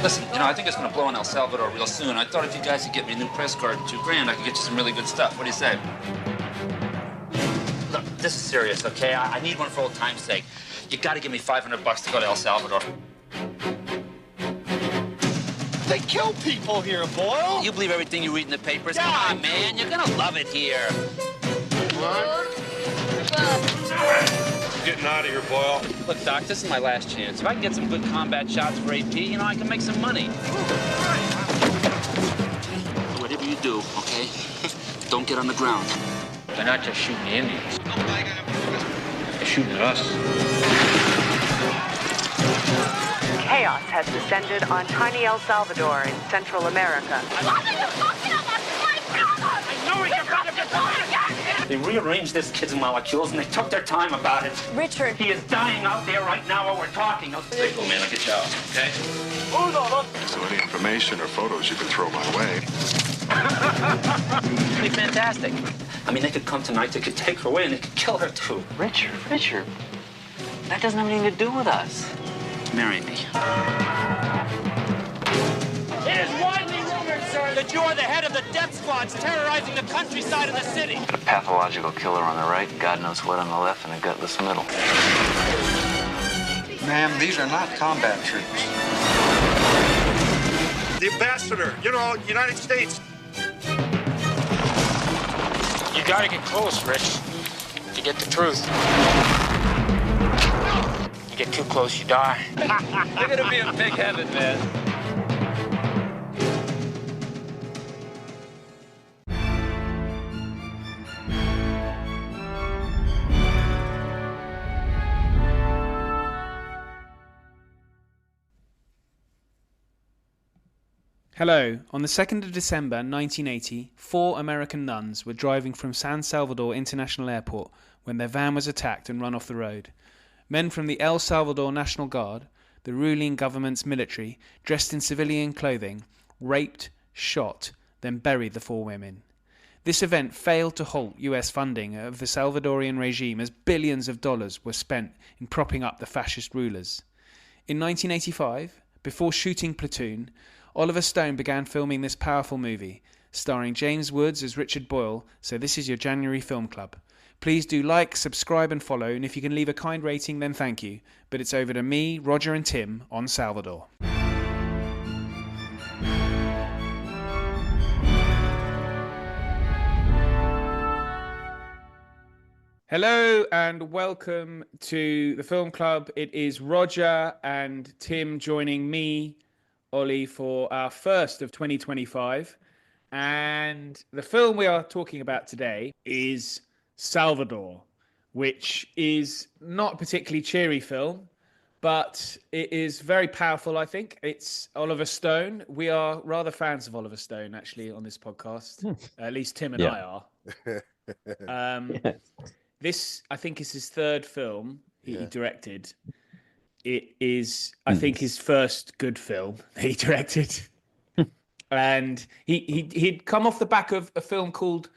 Listen, I think it's going to blow in El Salvador real soon. I thought if you guys could get me a new press card, $2,000, I could get you some really good stuff. What do you say? Look, this is serious, okay? I need one for old time's sake. You got to give me $500 to go to El Salvador. They kill people here, Boyle. You believe everything you read in the papers? Yeah. Come on, man. You're going to love it here. What? You're getting out of here, Boyle. Look, Doc, this is my last chance. If I can get some good combat shots for AP, I can make some money. Whatever you do, okay? Don't get on the ground. They're not just shooting the Indians. They're shooting at us. Chaos has descended on tiny El Salvador in Central America. They rearranged this kid's molecules and they took their time about it. Richard. He is dying out there right now while we're talking. Hey, go, man, I'll get you out, okay? So any information or photos you can throw my way. Pretty fantastic. I mean, they could come tonight, they could take her away, and they could kill her, too. Richard, that doesn't have anything to do with us. Marry me. It is widely rumored, sir, that you are the head of the death squads terrorizing the countryside of the city. A pathological killer on the right, God knows what on the left, and a gutless middle. Ma'am, these are not combat troops. The ambassador, United States. You gotta get close, Rich, to get the truth. You get too close, you die. You're gonna be in big heaven, man. Hello. On the 2nd of December 1980, 4 American nuns were driving from San Salvador International Airport when their van was attacked and run off the road. Men from the El Salvador National Guard, the ruling government's military, dressed in civilian clothing, raped, shot, then buried the 4 women. This event failed to halt US funding of the Salvadorian regime as billions of dollars were spent in propping up the fascist rulers. In 1985, before shooting Platoon, Oliver Stone began filming this powerful movie, starring James Woods as Richard Boyle, so this is your January Film Club. Please do like, subscribe and follow, and if you can leave a kind rating then thank you. But it's over to me, Roger and Tim on Salvador. Hello and welcome to the Film Club. It is Roger and Tim joining me, Ollie, for our first of 2025. And the film we are talking about today is Salvador, which is not a particularly cheery film, but it is very powerful, I think. It's Oliver Stone. We are rather fans of Oliver Stone, actually, on this podcast. At least Tim and I are. This, I think, is his third film he directed. It is, I think, his first good film that he directed. And he'd come off the back of a film called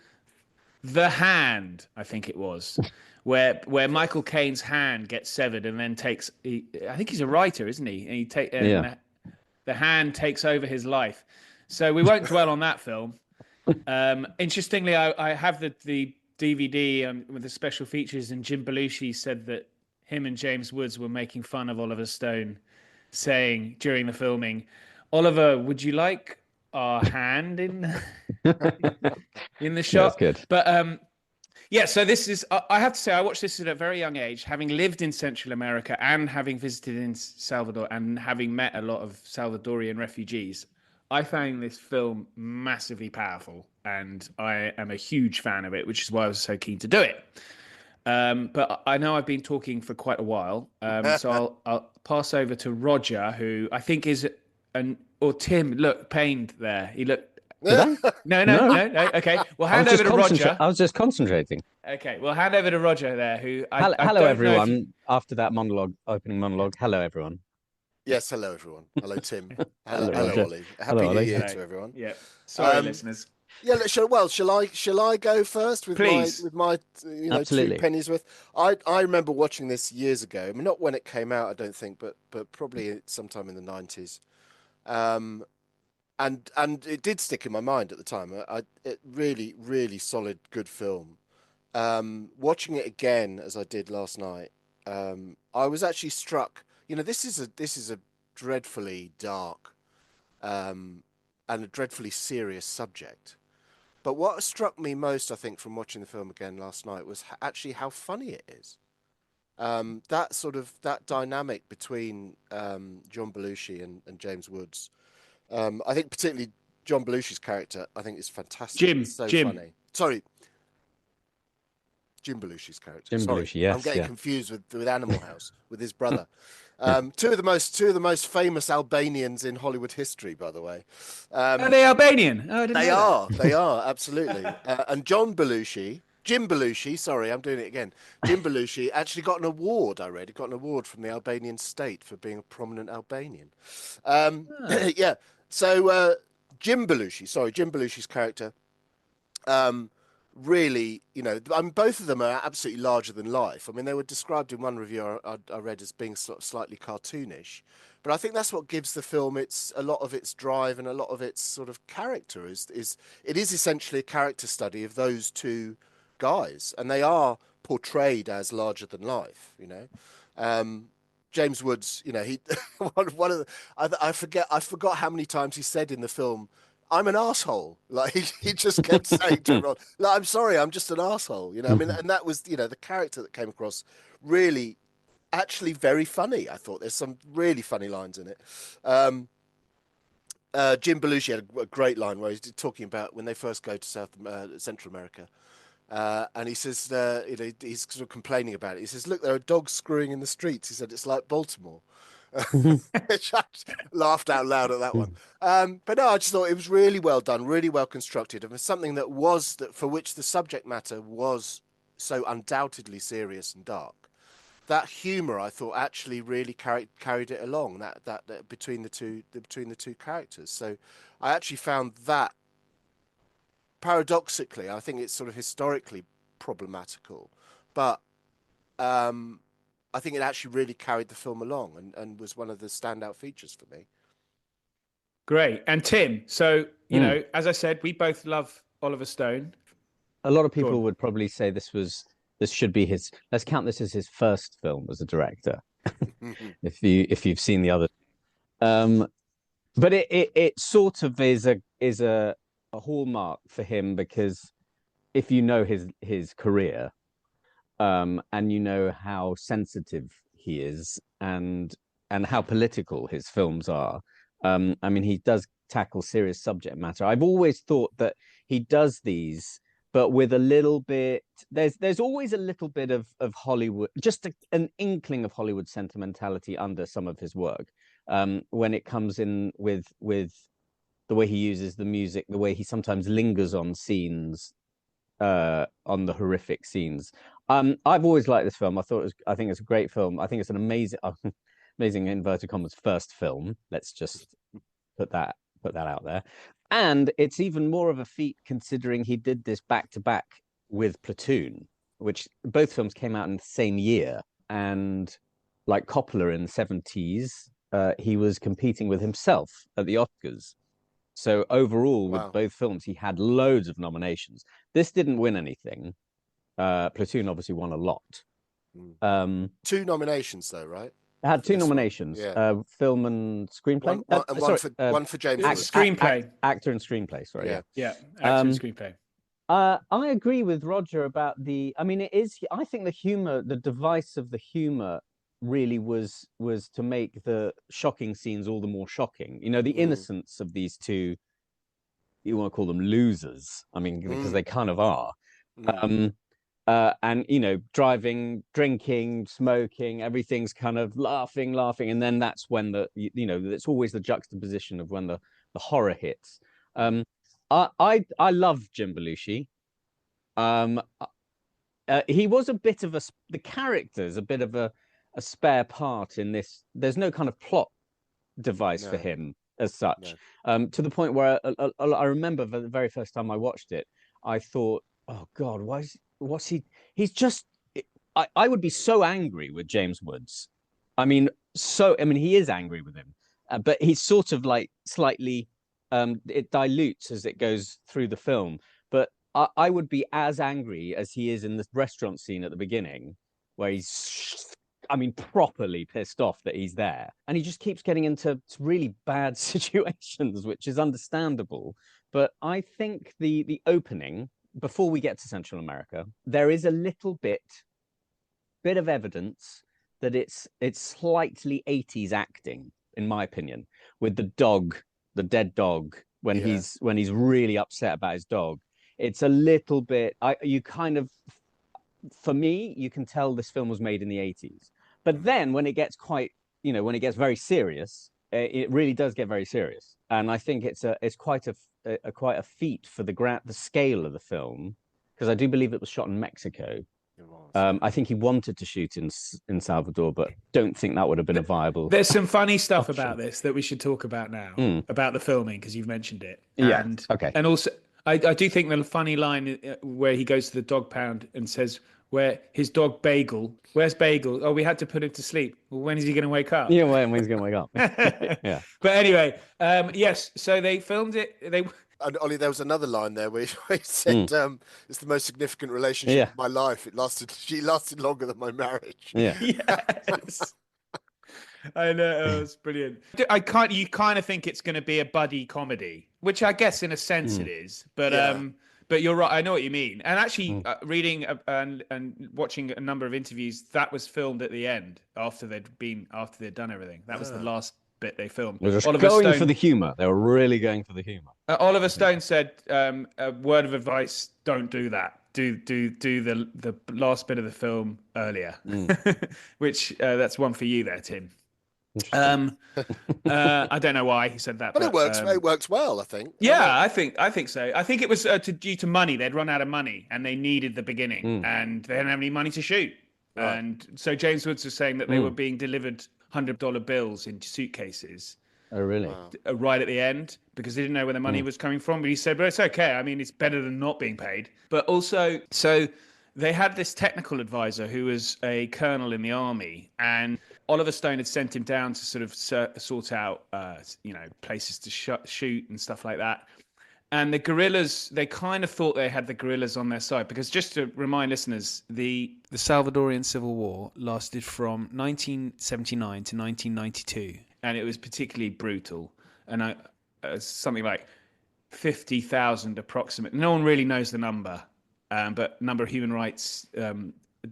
The Hand, I think it was, where Michael Caine's hand gets severed and then I think he's a writer, isn't he? And the hand takes over his life. So we won't dwell on that film. Interestingly, I have the DVD with the special features, and Jim Belushi said that him and James Woods were making fun of Oliver Stone, saying during the filming, "Oliver, would you like our hand in the shot?" That's good. But so this is, I have to say, I watched this at a very young age, having lived in Central America and having visited in Salvador and having met a lot of Salvadorian refugees. I found this film massively powerful, and I am a huge fan of it, which is why I was so keen to do it. But I know I've been talking for quite a while, so I'll pass over to Roger, who I think is or Tim. Look, pained there. He looked. No. Okay, we'll hand over to Roger. I was just concentrating. Okay, we'll hand over to Roger there. Who? Hello, everyone. After that opening monologue. Hello, everyone. Yes, hello everyone. Hello Tim. Hello, Ollie. Happy New Year to everyone. Yeah. Sorry, listeners. Yeah, shall I go first with my Absolutely. 2 pennies worth? I remember watching this years ago. I mean, not when it came out, I don't think, but probably sometime in the 90s. And it did stick in my mind at the time. It really, really solid, good film. Watching it again as I did last night, I was actually struck. This is a dreadfully dark and a dreadfully serious subject. But what struck me most, I think, from watching the film again last night was actually how funny it is. That dynamic between John Belushi and James Woods. I think particularly John Belushi's character, I think is fantastic. It's so funny. Sorry, Jim Belushi's character. Belushi, yes, I'm getting confused with Animal House with his brother. Two of the most famous Albanians in Hollywood history, by the way. Are they Albanian? Oh, I didn't know that. They are absolutely. And Jim Belushi. Sorry, I'm doing it again. Jim Belushi actually got an award. I read he got an award from the Albanian state for being a prominent Albanian. Yeah. So Jim Belushi's character. Really, both of them are absolutely larger than life. I mean, they were described in one review I read as being sort of slightly cartoonish, but I think that's what gives the film a lot of its drive and a lot of its sort of character. It is essentially a character study of those two guys, and they are portrayed as larger than life. James Woods, he one of the, I forgot how many times he said in the film, "I'm an asshole." Like he just kept saying to everyone, "Like, I'm sorry, I'm just an asshole." I mean, and that was, the character that came across really, actually very funny. I thought there's some really funny lines in it. Jim Belushi had a great line where he's talking about when they first go to Central America. And he says, he's sort of complaining about it. He says, "Look, there are dogs screwing in the streets." He said, "It's like Baltimore." I laughed out loud at that one. But no, I just thought it was really well done, really well constructed, and something for which the subject matter was so undoubtedly serious and dark. That humour, I thought, actually really carried it along. That between the two characters. So I actually found that, paradoxically, I think it's sort of historically problematical, but I think it actually really carried the film along and was one of the standout features for me. Great. And Tim, so, as I said, we both love Oliver Stone. A lot of people would probably say this should be let's count this as his first film as a director. if you've seen the other. But it sort of is a hallmark for him, because if you know his career, and you know how sensitive he is and how political his films are, I mean, he does tackle serious subject matter. I've always thought that he does these, but with a little bit, there's always a little bit of Hollywood, just an inkling of Hollywood sentimentality under some of his work, when it comes in with the way he uses the music, the way he sometimes lingers on scenes, on the horrific scenes. I've always liked this film. I think it's a great film. I think it's an amazing inverted commas first film. Let's just put that out there. And it's even more of a feat considering he did this back to back with Platoon, which both films came out in the same year. And like Coppola in the 70s, he was competing with himself at the Oscars. So overall, with both films, he had loads of nominations. This didn't win anything. Platoon obviously won a lot. 2 nominations, though, right? It had 2 nominations: film and screenplay. One for James Woods. Screenplay, actor and screenplay. Sorry, yeah, actor and screenplay. I agree with Roger about I mean, it is. I think the humor, the device of the humor, really was to make the shocking scenes all the more shocking. The innocence of these two, you want to call them losers, I mean, because they kind of are. And driving, drinking, smoking, everything's kind of laughing, and then that's when it's always the juxtaposition of when the horror hits. I love Jim Belushi. He was a bit of the character's a bit of a spare part in this. There's no kind of plot device for him as such, to the point where I remember the very first time I watched it, I thought, oh God, he's just, I would be so angry with James Woods. I mean, he is angry with him. but he's sort of like slightly it dilutes as it goes through the film. But I would be as angry as he is in the restaurant scene at the beginning, where he's, I mean, properly pissed off that he's there, and he just keeps getting into really bad situations, which is understandable. But I think the opening, before we get to Central America, there is a little bit of evidence that it's slightly 80s acting, in my opinion, with the dog, the dead dog, when he's really upset about his dog. It's a little bit, you kind of, for me, you can tell this film was made in the 80s. But then when it gets when it gets very serious, it really does get very serious. And I think it's quite a feat for the scale of the film, because I do believe it was shot in Mexico. I think he wanted to shoot in Salvador, but don't think that would have been a viable. There's some funny stuff about this that we should talk about now, about the filming, because you've mentioned it. And, okay. And also, I do think the funny line where he goes to the dog pound and says, where his dog Bagel, where's Bagel? Oh, we had to put him to sleep. Well, when is he going to wake up? Yeah, when he's going to wake up. Yeah. But anyway, yes, so they filmed it. And Ollie, there was another line there where he said, "It's the most significant relationship of my life. She lasted longer than my marriage." Yeah. Yes. I know, it's brilliant. You kind of think it's going to be a buddy comedy, which I guess in a sense it is. But you're right. I know what you mean. And actually, reading and watching a number of interviews, that was filmed at the end after they'd done everything. That was the last bit they filmed. They were just going for the humor. They were really going for the humor. Oliver Stone said, "A word of advice: don't do that. Do the last bit of the film earlier." Which that's one for you there, Tim. I don't know why he said that, but it works. It works well, I think. Yeah, I think so. I think it was due to money. They'd run out of money, and they needed the beginning, and they didn't have any money to shoot. Right. And so James Woods was saying that they were being delivered $100 bills in suitcases. Oh, really? Right at the end, because they didn't know where the money was coming from. But he said, "But it's okay. I mean, it's better than not being paid." But also, so they had this technical advisor who was a colonel in the army, and Oliver Stone had sent him down to sort of sort out, places to shoot and stuff like that. And the guerrillas, they kind of thought they had the guerrillas on their side, because just to remind listeners, the Salvadorian Civil War lasted from 1979 to 1992, and it was particularly brutal. And something like 50,000 approximately. No one really knows the number, but number of human rights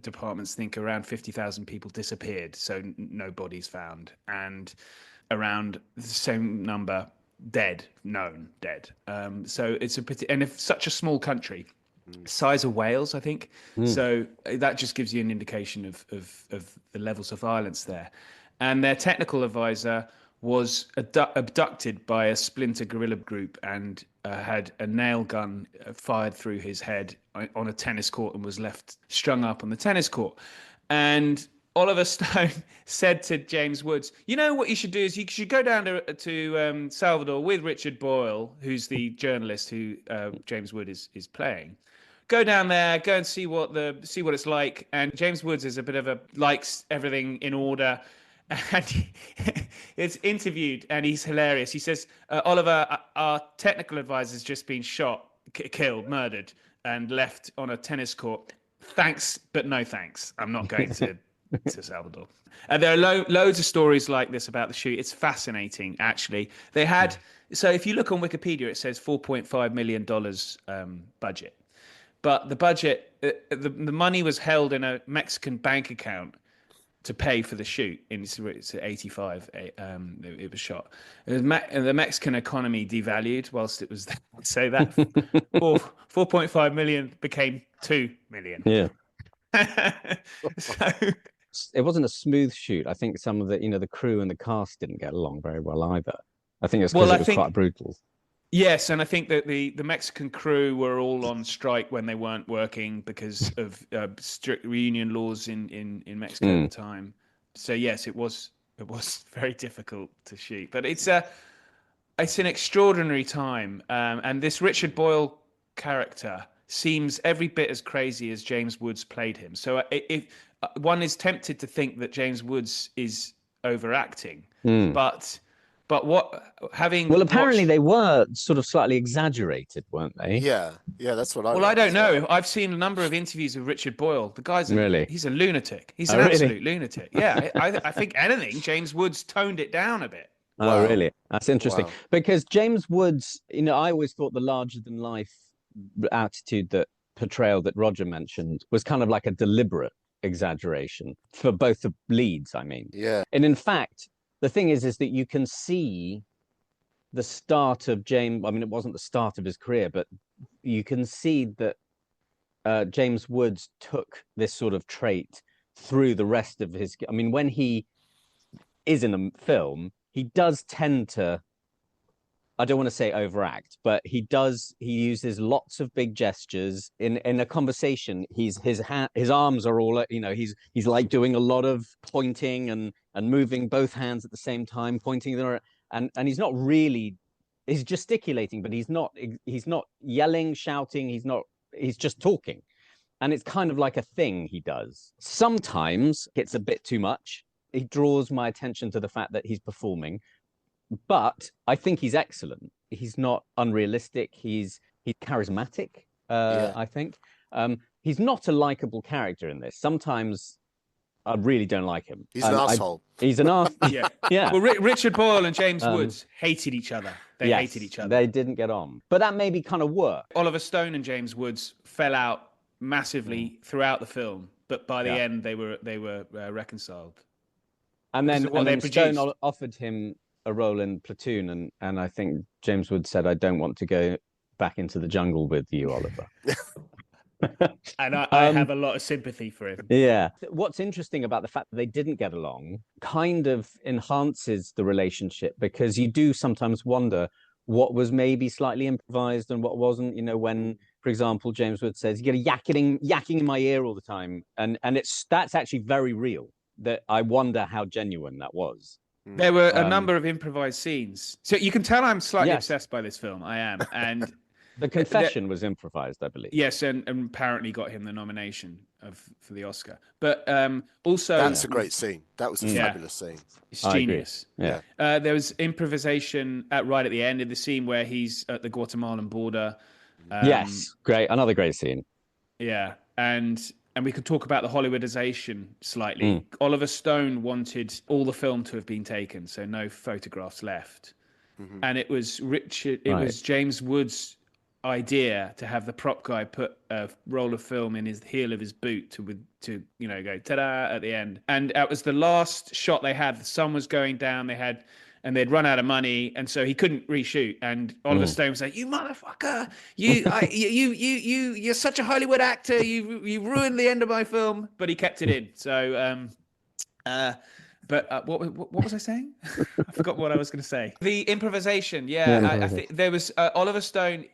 departments think around 50,000 people disappeared, so no bodies found, and around the same number known dead. So it's and if such a small country, size of Wales, I think. So that just gives you an indication of the levels of violence there. And their technical advisor was abducted by a splinter guerrilla group and had a nail gun fired through his head on a tennis court and was left strung up on the tennis court. And Oliver Stone said to James Woods, "You know what you should do is you should go down to Salvador with Richard Boyle, who's the journalist who James Woods is playing. Go down there, go and see what it's like." And James Woods is a bit of likes everything in order. And it's interviewed, and he's hilarious. He says, "Oliver, our technical advisor's just been shot, killed, murdered, and left on a tennis court. Thanks, but no thanks. I'm not going to Salvador." And there are loads of stories like this about the shoot. It's fascinating, actually. They had, so if you look on Wikipedia, it says $4.5 million budget. But the budget, the money was held in a Mexican bank account to pay for the shoot. It's 85, it was shot. The Mexican economy devalued whilst it was there. So that 4.5 million became 2 million. Yeah. So it wasn't a smooth shoot. I think some of the crew and the cast didn't get along very well either. I think it's because it was quite brutal. Yes, and I think that the Mexican crew were all on strike when they weren't working because of strict reunion laws in Mexico at the time. So yes, it was very difficult to shoot, but it's an extraordinary time. And this Richard Boyle character seems every bit as crazy as James Woods played him. So if one is tempted to think that James Woods is overacting, but But having Well, apparently watched, they were sort of slightly exaggerated, weren't they? Yeah, that's what I. well, I don't know. I've seen a number of interviews with Richard Boyle. The guy's Really? he's a lunatic. He's Oh, an really? absolute lunatic. Yeah, I think anything, James Woods toned it down a bit. Oh, Wow. really? That's interesting. Wow. Because James Woods, I always thought the larger than life attitude, that portrayal that Roger mentioned, was kind of like a deliberate exaggeration for both the leads, I mean. Yeah. And in fact, the thing is that you can see the start of James. I mean, it wasn't the start of his career, but you can see that James Woods took this sort of trait through the rest of his. I mean, when he is in a film, he does tend to, I don't want to say overact, but he uses lots of big gestures in a conversation. His arms are all, he's like doing a lot of pointing and moving both hands at the same time, pointing them, and he's gesticulating, but he's not yelling, shouting, he's just talking. And it's kind of like a thing he does. Sometimes it's a bit too much. He draws my attention to the fact that he's performing, but I think he's excellent. He's not unrealistic. He's charismatic. I think he's not a likable character in this. Sometimes I really don't like him. He's an asshole. He's an ass. Yeah. Well, Richard Boyle and James Woods hated each other. They hated each other. They didn't get on, but that maybe kind of worked. Oliver Stone and James Woods fell out massively throughout the film, but by the end they were reconciled. And then produced. Stone offered him a role in Platoon, and I think James Woods said, "I don't want to go back into the jungle with you, Oliver." And I have a lot of sympathy for him. Yeah. What's interesting about the fact that they didn't get along kind of enhances the relationship, because you do sometimes wonder what was maybe slightly improvised and what wasn't. When, for example, James Woods says, "You get a yakking in my ear all the time," and that's actually very real. That I wonder how genuine that was. There were a number of improvised scenes, so you can tell I'm slightly obsessed by this film. I am, and the confession was improvised, I believe. Yes, and apparently got him the nomination for the Oscar. But also, that's a great scene. That was a fabulous scene. It's genius. Yeah. There was improvisation right at the end of the scene where he's at the Guatemalan border. Yes, great. Another great scene. Yeah, and we could talk about the Hollywoodization slightly. Oliver Stone wanted all the film to have been taken, so no photographs left. And it was was James Woods' idea to have the prop guy put a roll of film in his heel of his boot to go ta-da at the end. And that was the last shot they had. The sun was going down. They'd run out of money, and so he couldn't reshoot. And Oliver Stone was like, "You motherfucker! You're such a Hollywood actor. You ruined the end of my film." But he kept it in. So, what was I saying? I forgot what I was going to say. The improvisation, I think there was Oliver Stone.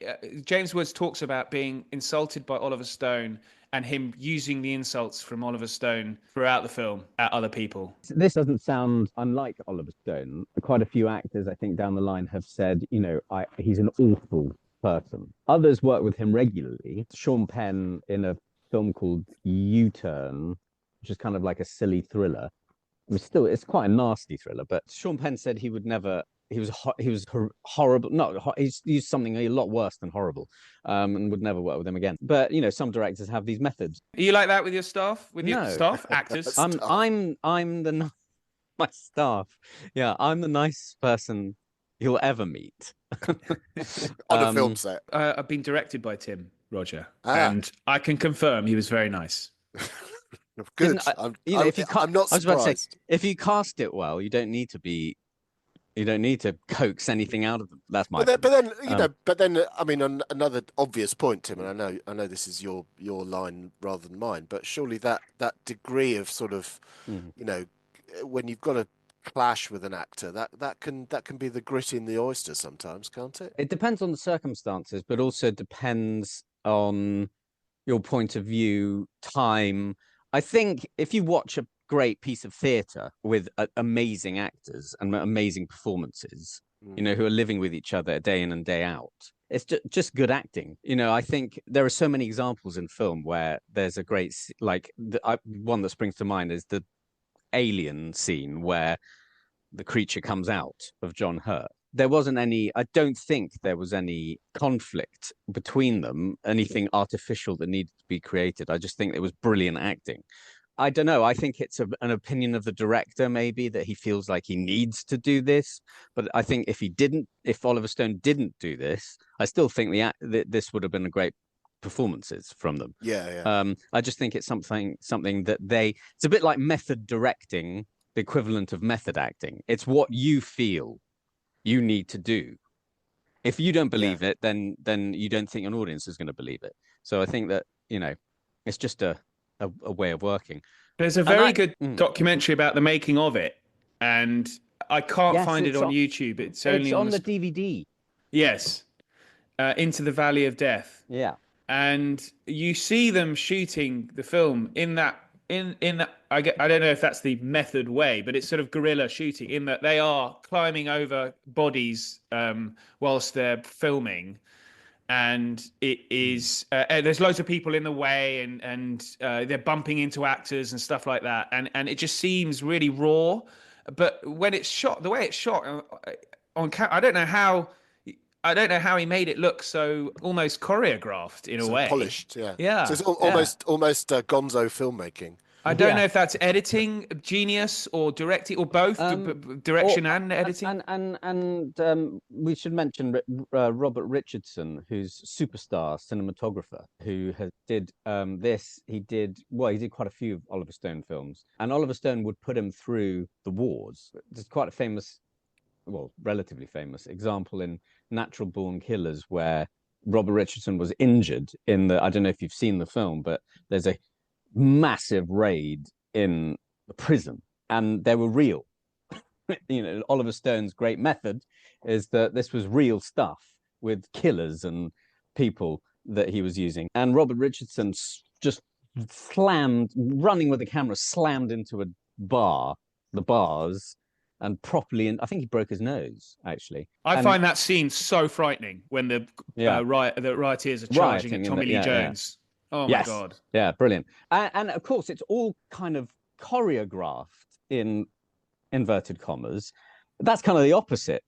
James Woods talks about being insulted by Oliver Stone and him using the insults from Oliver Stone throughout the film at other people. This doesn't sound unlike Oliver Stone. Quite a few actors, I think, down the line have said, he's an awful person. Others work with him regularly. Sean Penn in a film called U-Turn, which is kind of like a silly thriller. It's quite a nasty thriller, but Sean Penn said he would never. He was horrible. He's used something a lot worse than horrible, and would never work with him again. But some directors have these methods. Are you like that with your staff? Your staff, actors? I'm my staff. Yeah, I'm the nice person you'll ever meet on a film set. I've been directed by Tim Roger, and I can confirm he was very nice. Good. I'm not surprised. I was about to say, if you cast it well, you don't need to coax anything out of them. That's my. But then, I mean, another obvious point, Tim, and I know this is your line rather than mine, but surely that degree of sort of, when you've got to clash with an actor, that can be the grit in the oyster sometimes, can't it? It depends on the circumstances, but also depends on your point of view, time. I think if you watch a great piece of theatre with amazing actors and amazing performances, who are living with each other day in and day out, it's just good acting. I think there are so many examples in film where there's a great, one that springs to mind is the Alien scene where the creature comes out of John Hurt. There wasn't any, I don't think there was any conflict between them, anything artificial that needed to be created. I just think it was brilliant acting. I don't know. I think it's an opinion of the director, maybe, that he feels like he needs to do this. But I think if Oliver Stone didn't do this, I still think this would have been a great performances from them. Yeah. I just think it's something that it's a bit like method directing, the equivalent of method acting. It's what you feel you need to do. If you don't believe it, then you don't think an audience is going to believe it. So I think that, it's just a way of working. There's a very good documentary about the making of it, and I can't find it on YouTube. It's only on the DVD. Yes, Into the Valley of Death. Yeah, and you see them shooting the film in that. I don't know if that's the method way, but it's sort of guerrilla shooting in that they are climbing over bodies whilst they're filming. And it is there's loads of people in the way, and they're bumping into actors and stuff like that, and it just seems really raw. But when it's shot, the way it's shot on camera, I don't know how he made it look so almost choreographed in a way, polished. Yeah. So it's almost Gonzo filmmaking. I don't know if that's editing genius or directing or both, direction and editing. And we should mention Robert Richardson, who's superstar cinematographer, who did this. He did quite a few of Oliver Stone films, and Oliver Stone would put him through the wars. There's quite a famous, relatively famous example in Natural Born Killers, where Robert Richardson was injured in I don't know if you've seen the film, but there's a massive raid in the prison, and they were real. Oliver Stone's great method is that this was real stuff with killers and people that he was using. And Robert Richardson just running with the camera, slammed into the bars, and properly, and I think he broke his nose, actually. I find that scene so frightening when the rioters are charging at Tommy Lee Jones. Oh my God. Yeah, brilliant. And of course, it's all kind of choreographed in inverted commas. That's kind of the opposite.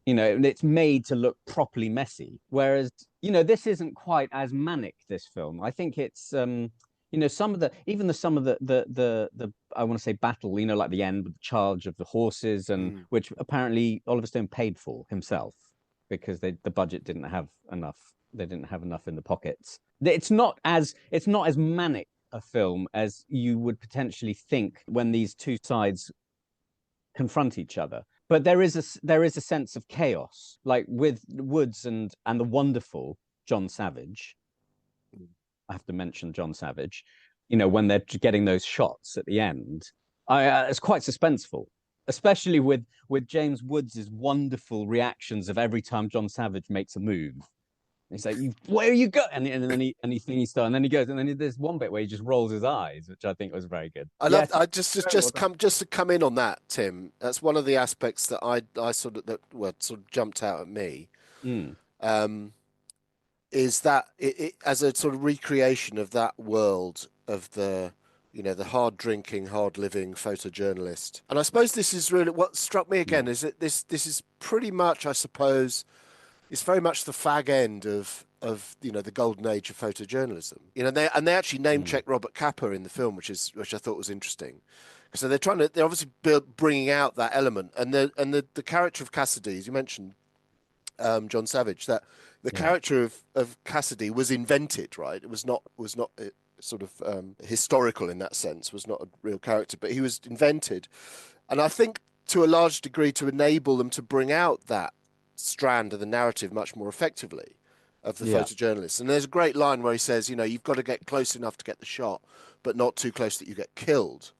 It's made to look properly messy. Whereas, this isn't quite as manic, this film. I think it's some of the I want to say battle, like the end with the charge of the horses, and which apparently Oliver Stone paid for himself because the budget didn't have enough. They didn't have enough in the pockets. It's not as manic a film as you would potentially think when these two sides confront each other. But there is a sense of chaos, like with Woods and the wonderful John Savage. I have to mention John Savage. When they're getting those shots at the end, it's quite suspenseful, especially with James Woods' wonderful reactions of every time John Savage makes a move. He's like, "Where are you going?" And then he goes, and then there's one bit where he just rolls his eyes, which I think was very good. I just to come in on that, Tim. That's one of the aspects that I sort of jumped out at me. Is that it as a sort of recreation of that world of the hard drinking, hard living photojournalist. And I suppose this is really what struck me again is that this is pretty much, I suppose, it's very much the fag end of the golden age of photojournalism. They actually name check Robert Capa in the film, which I thought was interesting. So they're obviously bringing out that element, and the character of Cassidy, as you mentioned, John Savage, that the character of Cassidy was invented, right? It was not sort of historical in that sense, was not a real character, but he was invented, and I think to a large degree to enable them to bring out that strand of the narrative much more effectively of the photojournalists. And there's a great line where he says, you've got to get close enough to get the shot, but not too close that you get killed.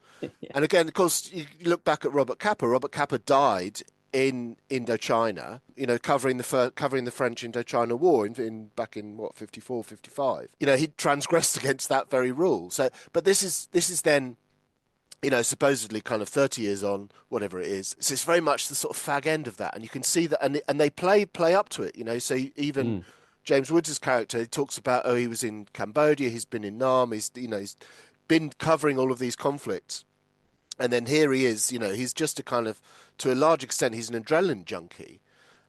And again, of course, you look back at Robert Capa. Robert Capa died in Indochina, covering the French Indochina War back in 54, 55. He transgressed against that very rule. So, but this is then, supposedly kind of 30 years on, whatever it is. So it's very much the sort of fag end of that, and you can see that, and they play up to it. So even James Woods' character, he talks about he was in Cambodia, he's been in Nam, he's been covering all of these conflicts. And then here he is, he's just a kind of, to a large extent, he's an adrenaline junkie.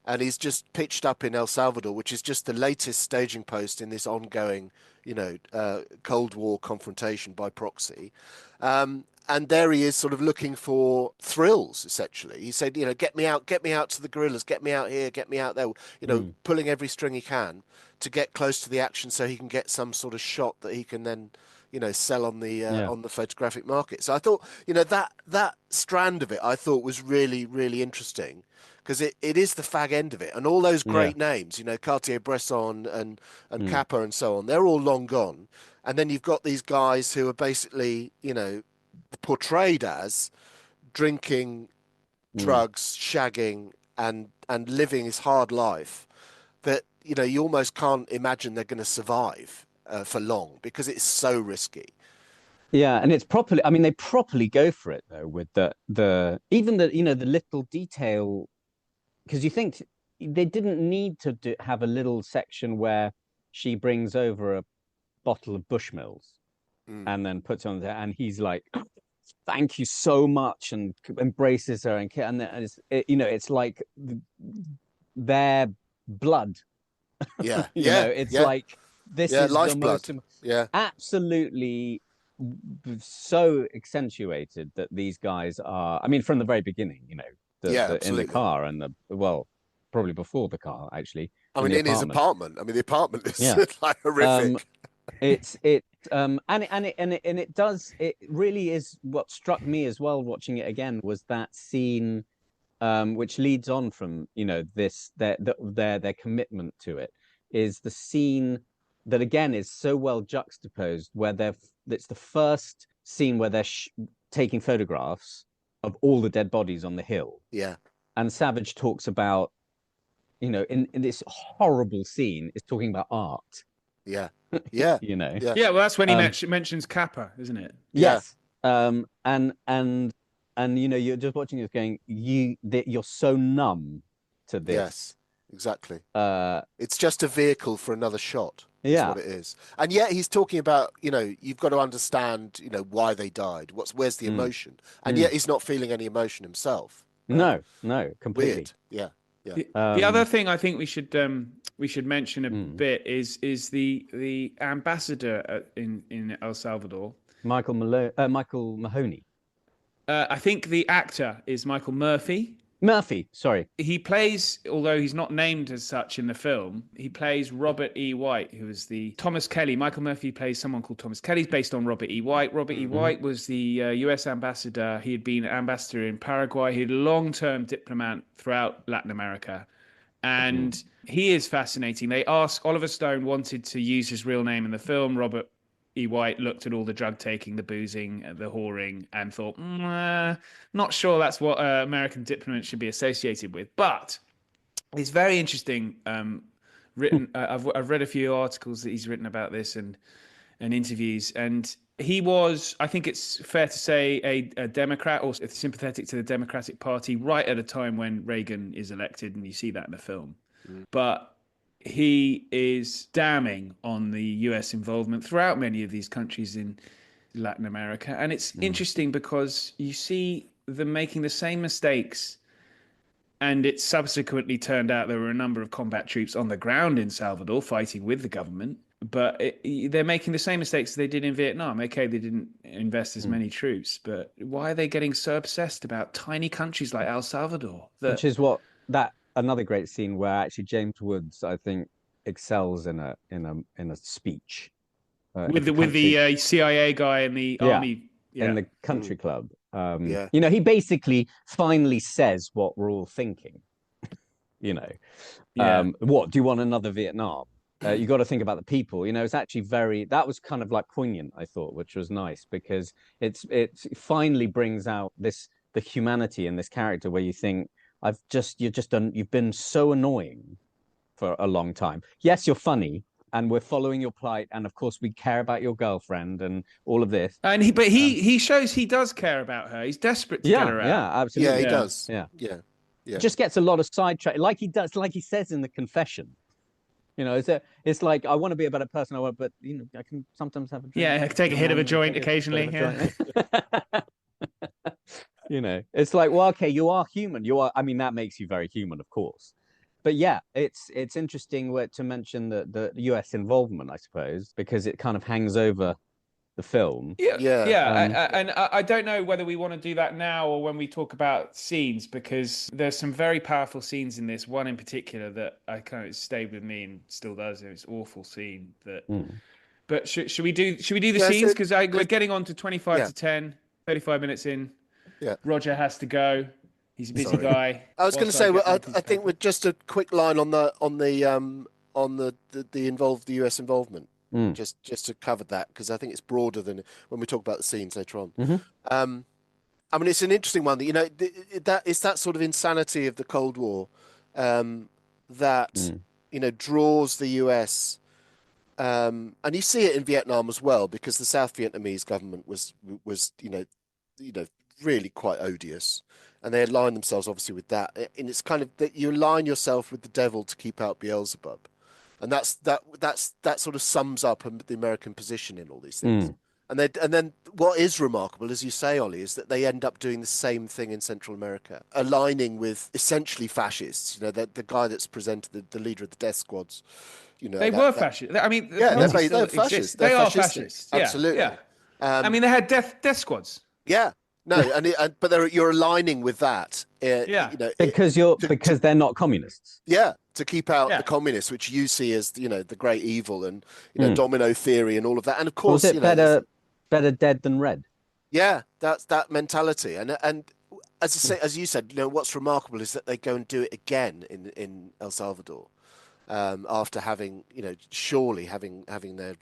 And he's just pitched up in El Salvador, which is just the latest staging post in this ongoing, Cold War confrontation by proxy. And there he is, sort of looking for thrills. Essentially, he said, get me out to the guerrillas, get me out here, get me out there. Pulling every string he can to get close to the action, so he can get some sort of shot that he can then, sell on the photographic market. So I thought, that strand of it, I thought was really, really interesting. Because it is the fag end of it. And all those great names, Cartier-Bresson and Kappa and so on, they're all long gone. And then you've got these guys who are basically, portrayed as drinking, drugs, shagging, and living this hard life that, you almost can't imagine they're going to survive for long, because it's so risky. Yeah, and it's properly, I mean, they properly go for it, though, with even the little detail. Because you think they didn't need to have a little section where she brings over a bottle of Bushmills and then puts on there, and he's like, "Thank you so much," and embraces her, and it's like their blood. Yeah, it's like this is the most absolutely so accentuated that these guys are. I mean, from the very beginning, in the car and probably before the car, actually. I mean, in his apartment. I mean, the apartment is like horrific. It really is. What struck me as well watching it again was that scene, which leads on from their commitment to it, is the scene that again is so well juxtaposed, where it's the first scene where they're taking photographs of all the dead bodies on the hill. Yeah. And Savage talks about, in this horrible scene, is talking about art. Yeah. Yeah. Yeah, well, that's when he mentions Kappa, isn't it? Yes. And you're just watching this going, you're so numb to this. Yes, exactly. It's just a vehicle for another shot. That's what it is. And yet he's talking about, you've got to understand, why they died. Where's the emotion? And yet he's not feeling any emotion himself. No, completely. Weird. Yeah. Yeah. The other thing I think we should mention a bit is the ambassador in El Salvador, Michael Mahoney. I think the actor is Michael Murphy. Sorry. He plays, although he's not named as such in the film, he plays Robert E. White, who is the Thomas Kelly. Michael Murphy plays someone called Thomas Kelly. He's based on Robert E. White. Robert E. White was the US ambassador. He had been ambassador in Paraguay. He had a long-term diplomat throughout Latin America. And he is fascinating. Oliver Stone wanted to use his real name in the film. Robert E. White looked at all the drug taking, the boozing, the whoring, and thought, not sure that's what American diplomats should be associated with. But it's very interesting. I've read a few articles that he's written about this and interviews, and he was, I think it's fair to say, a Democrat or sympathetic to the Democratic Party right at a time when Reagan is elected, and you see that in the film. But he is damning on the US involvement throughout many of these countries in Latin America. And it's interesting because you see them making the same mistakes, and it subsequently turned out there were a number of combat troops on the ground in Salvador fighting with the government, but they're making the same mistakes they did in Vietnam. Okay, they didn't invest as many troops, but why are they getting so obsessed about tiny countries like El Salvador? Which is another great scene where actually James Woods, I think, excels in a speech with the CIA guy and the army in the country club. He basically finally says what we're all thinking. What do you want, another Vietnam? You got to think about the people. It's actually that was kind of like poignant, I thought, which was nice, because it finally brings out the humanity in this character, where you think, you've been so annoying for a long time. Yes, you're funny, and we're following your plight, and of course we care about your girlfriend and all of this. And he shows he does care about her. He's desperate to get her out. Yeah, absolutely. Yeah, he does. Yeah. Just gets a lot of sidetrack, like he says in the confession. It's like, I want to be a better person. But I can sometimes have a drink. Yeah, take a hit of a joint occasionally. It's like, well, okay, you are human. I mean, that makes you very human, of course. But yeah, it's interesting to mention the US involvement, I suppose, because it kind of hangs over the film. Yeah, Yeah. yeah, and I don't know whether we want to do that now or when we talk about scenes, because there's some very powerful scenes in this. One in particular that I kind of stayed with me and still does. It's an awful scene that. But should we do the scenes? Because we're getting on to 25 to 10, 35 minutes in. Yeah. Roger has to go. He's a busy guy. I was going to say, I think with just a quick line on the US involvement, just to cover that, because I think it's broader than when we talk about the scenes later on. I mean, it's an interesting one. That it's that sort of insanity of the Cold War that draws the US, and you see it in Vietnam as well, because the South Vietnamese government was really quite odious. And they align themselves, obviously, with that. And it's kind of that you align yourself with the devil to keep out Beelzebub, and that sort of sums up the American position in all these things. And then what is remarkable, as you say, Ollie, is that they end up doing the same thing in Central America, aligning with essentially fascists. The guy that's presented, the leader of the death squads. They were fascists. I mean, they're fascists. They are fascists. Yeah, absolutely. Yeah. I mean, they had death squads. Yeah. No, but you're aligning with that. Because they're not communists. Yeah, to keep out the communists, which you see as the great evil and domino theory and all of that. And of course, was it better dead than red? Yeah, that's that mentality. And as you said, what's remarkable is that they go and do it again in El Salvador, after having surely having their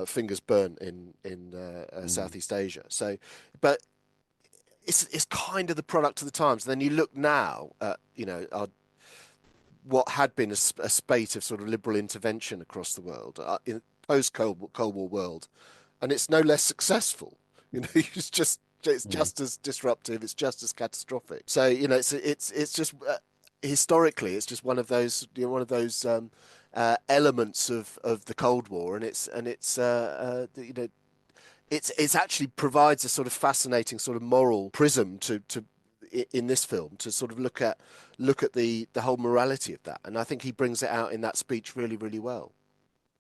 fingers burnt in Southeast Asia. So, but it's kind of the product of the times. And then you look now at what had been a spate of sort of liberal intervention across the world in post Cold War world, and it's no less successful. It's just as disruptive. It's just as catastrophic. So it's just historically, it's just one of those elements of the Cold War, and it's actually provides a sort of fascinating sort of moral prism to in this film to sort of look at the whole morality of that, and I think he brings it out in that speech really, really well.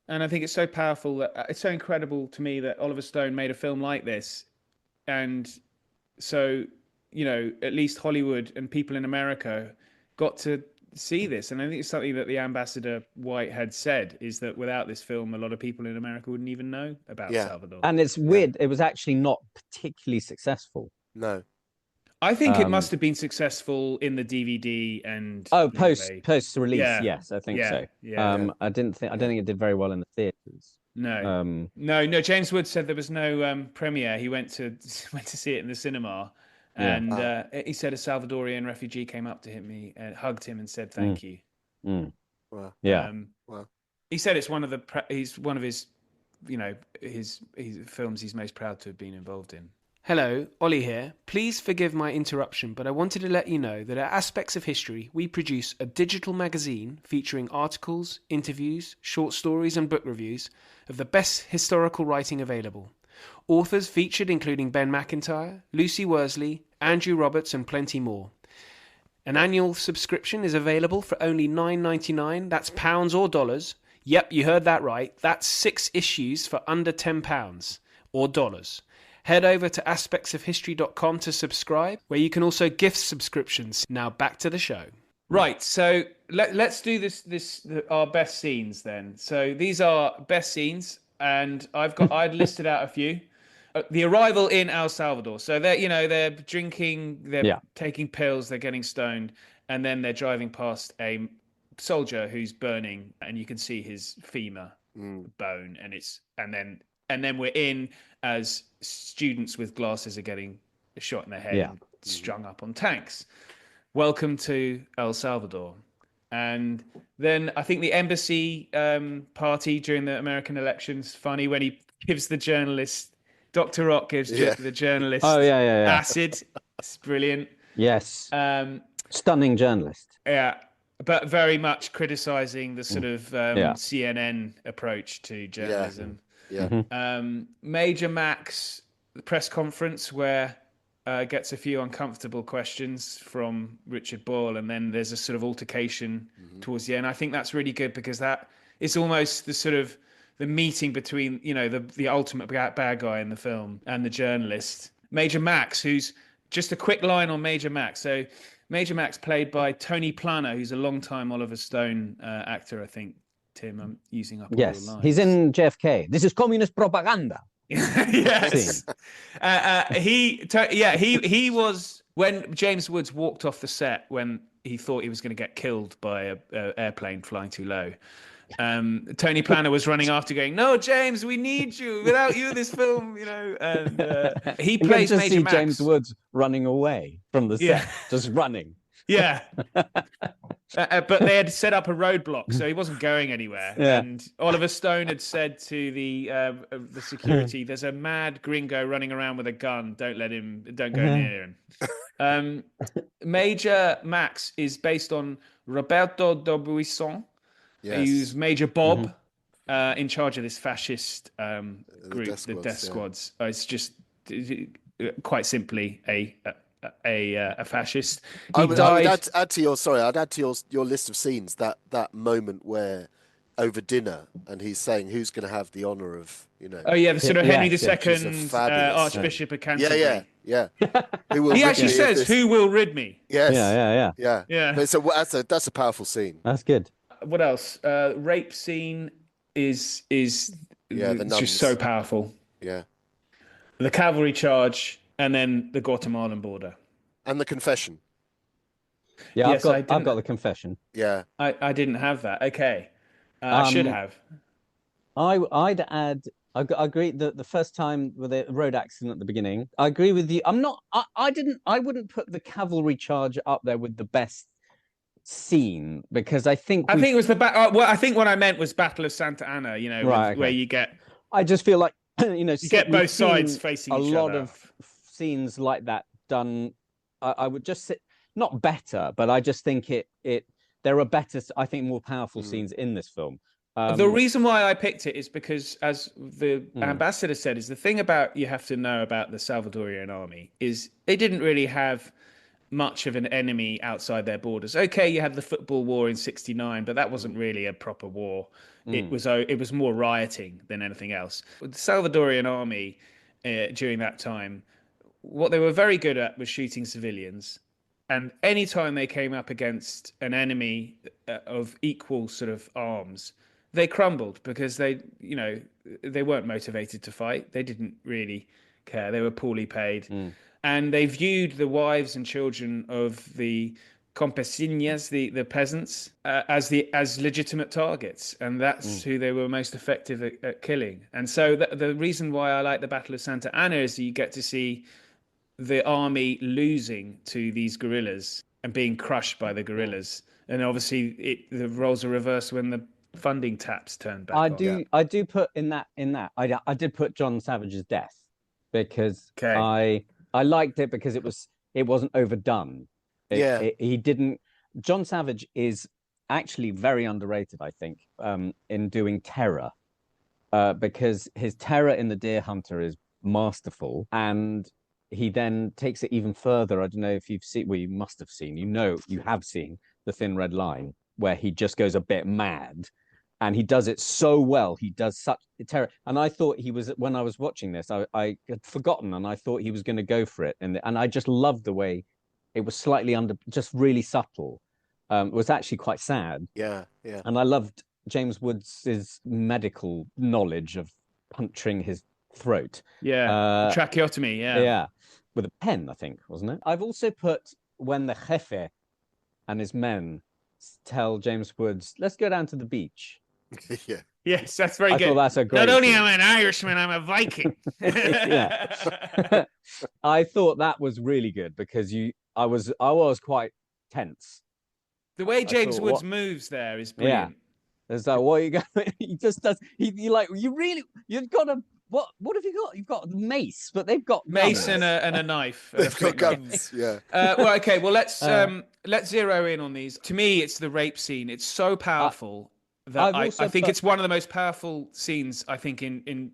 And I think it's so powerful that it's so incredible to me that Oliver Stone made a film like this, and so at least Hollywood and people in America got to see this. And I think it's something that the Ambassador White had said, is that without this film, a lot of people in America wouldn't even know about Salvador. And it's weird. It was actually not particularly successful. No. I think it must have been successful in the DVD and post release. Yeah. Yes, I think so. Yeah. I don't think it did very well in the theaters. No. No. James Wood said there was no premiere. He went to see it in the cinema. And he said a Salvadorian refugee came up to him and hugged him and said thank you. Wow. Yeah. Wow. He said it's one of his films he's most proud to have been involved in. Hello, Ollie here. Please forgive my interruption, but I wanted to let you know that at Aspects of History, we produce a digital magazine featuring articles, interviews, short stories and book reviews of the best historical writing available. Authors featured including Ben McIntyre, Lucy Worsley, Andrew Roberts and plenty more. An annual subscription is available for only $9.99, that's pounds or dollars. Yep, you heard that right. That's 6 issues for under £10 or dollars. Head over to aspectsofhistory.com to subscribe, where you can also gift subscriptions. Now back to the show. Right, so let's do our best scenes then. So these are best scenes, and I'd listed out a few. The arrival in El Salvador. So they're drinking, they're taking pills, they're getting stoned, and then they're driving past a soldier who's burning, and you can see his femur bone, and then we're in as students with glasses are getting shot in their head and strung up on tanks. Welcome to El Salvador. And then I think the embassy party during the American elections, funny when he gives the journalist, Dr. Rock gives the journalist acid. It's brilliant. Yes. Stunning journalist. Yeah. But very much criticizing the sort of CNN approach to journalism. Yeah. Major Max, the press conference where gets a few uncomfortable questions from Richard Boyle, and then there's a sort of altercation towards the end. I think that's really good because that is almost the sort of the meeting between, the ultimate bad guy in the film and the journalist, Major Max, who's just a quick line on Major Max. So Major Max, played by Tony Plana, who's a long-time Oliver Stone actor, I think. Tim, I'm using up all your lines. He's in JFK. This is communist propaganda. Yes. He was when James Woods walked off the set when he thought he was going to get killed by a airplane flying too low. Tony Plana was running after, going, "No, James, we need you. Without you, this film, And he plays just Major see Max. James Woods running away from the set, just running. Yeah. But they had set up a roadblock, so he wasn't going anywhere. Yeah. And Oliver Stone had said to the security, "There's a mad gringo running around with a gun. Don't go near him." Major Max is based on Roberto D'Aubuisson, who's Major Bob, in charge of this fascist group, the Death Squads. It's just quite simply a fascist. I'd add to your list of scenes that moment where over dinner and he's saying who's going to have the honor of the sort of Henry II Archbishop of Canterbury. Yeah. He actually says, "Who will rid me?" Yes. Yeah. But that's a powerful scene. That's good. What else? Rape scene is just so powerful. Yeah. The cavalry charge. And then the Guatemalan border. And the confession. Yeah, yes, I've got the confession. Yeah. I didn't have that. Okay. I should have. I'd add, I agree that the first time with the road accident at the beginning, I agree with you. I wouldn't put the cavalry charge up there with the best scene because I think it was I think what I meant was Battle of Santa Anna, where you get... I just feel like, you get both sides facing each other. A lot of scenes like that done, I would just say, not better, but I just think there are better, I think more powerful scenes in this film. The reason why I picked it is because, as the ambassador said, is the thing about you have to know about the Salvadorian army is they didn't really have much of an enemy outside their borders. Okay, you had the football war in '69, but that wasn't really a proper war. It was more rioting than anything else. The Salvadorian army during that time, what they were very good at was shooting civilians. And any time they came up against an enemy of equal sort of arms, they crumbled because they weren't motivated to fight. They didn't really care. They were poorly paid. And they viewed the wives and children of the campesinas, the peasants, as legitimate targets, and that's who they were most effective at killing. And so the reason why I like the Battle of Santa Anna is that you get to see the army losing to these guerrillas and being crushed by the guerrillas. And obviously, the roles are reversed when the funding taps turn back. I do put in that. I did put John Savage's death because I liked it because it wasn't overdone. He didn't. John Savage is actually very underrated, I think, in doing terror, because his terror in The Deer Hunter is masterful, and he then takes it even further. I don't know if you've seen. Well, you must have seen. You have seen The Thin Red Line, where he just goes a bit mad, and he does it so well. He does such terror, and I thought he was, when I was watching this, I had forgotten, and I thought he was going to go for it, and I just loved the way it was slightly just really subtle. It was actually quite sad. Yeah. And I loved James Woods' medical knowledge of puncturing his throat. Yeah, tracheotomy. Yeah, with a pen, I think, wasn't it? I've also put when the jefe and his men tell James Woods, "Let's go down to the beach." Yeah. Yes, that's very good. I thought that's a great. Not only am I an Irishman, I'm a Viking. Yeah. I thought that was really good because I was quite tense. The way James Woods moves there is brilliant. Yeah. There's like, what are you going? He just does. You've got a. What have you got? You've got mace, but they've got mace guns. and a knife. They've got guns. Yeah. Well, okay. Well, let's zero in on these. To me, it's the rape scene. It's so powerful that I think it's one of the most powerful scenes I think in